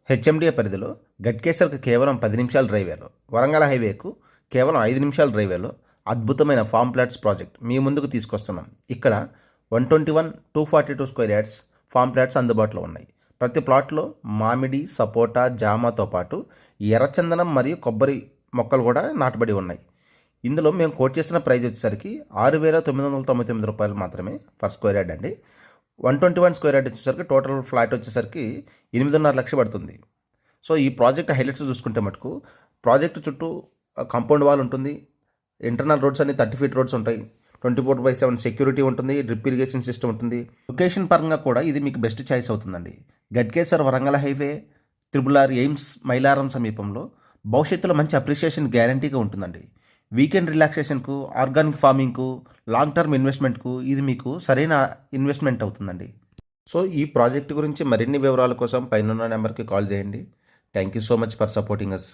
HMDA పరిధిలో గట్కేసర్కు కేవలం 10 నిమిషాల డ్రైవేలో, వరంగల్ హైవేకు కేవలం 5 నిమిషాల డ్రైవేలో అద్భుతమైన ఫామ్ ప్లాట్స్ ప్రాజెక్ట్ మీ ముందుకు తీసుకొస్తున్నాం. ఇక్కడ 121, 242 స్క్వేర్ యార్డ్స్ ఫామ్ ప్లాట్స్ అందుబాటులో ఉన్నాయి. ప్రతి ప్లాట్లో మామిడి, సపోటా, జామతో పాటు ఎర్రచందనం మరియు కొబ్బరి మొక్కలు కూడా నాటబడి ఉన్నాయి. ఇందులో మేము కోట్ చేసిన ప్రైస్ వచ్చేసరికి 6,999 రూపాయలు మాత్రమే పర్ స్క్వేర్ యార్డ్ అండి. 121 స్క్వేర్ యార్డ్ వచ్చేసరికి టోటల్ ఫ్లాట్ వచ్చేసరికి 8.5 లక్షలు పడుతుంది. సో ఈ ప్రాజెక్ట్ హైలైట్స్ చూసుకుంటే మటుకు ప్రాజెక్ట్ చుట్టూ కాంపౌండ్ వాల్ ఉంటుంది. ఇంటర్నల్ రోడ్స్ అన్ని 30 ఫీట్ రోడ్స్ ఉంటాయి. 24/7 సెక్యూరిటీ ఉంటుంది. డ్రిప్ ఇరిగేషన్ సిస్టమ్ ఉంటుంది. లొకేషన్ పరంగా కూడా ఇది మీకు బెస్ట్ చాయిస్ అవుతుందండి. Ghatkesar Warangal highway, triple R, AIIMS, Mylaram సమీపంలో భవిష్యత్తులో మంచి అప్రిషియేషన్ గ్యారంటీగా ఉంటుందండి. వీకెండ్ రిలాక్సేషన్కు, ఆర్గానిక్ ఫార్మింగ్కు, లాంగ్ టర్మ్ ఇన్వెస్ట్మెంట్కు ఇది మీకు సరైన ఇన్వెస్ట్మెంట్ అవుతుందండి. సో ఈ ప్రాజెక్ట్ గురించి మరిన్ని వివరాల కోసం పైన నెంబర్కి కాల్ చేయండి. Thank you so much for supporting us.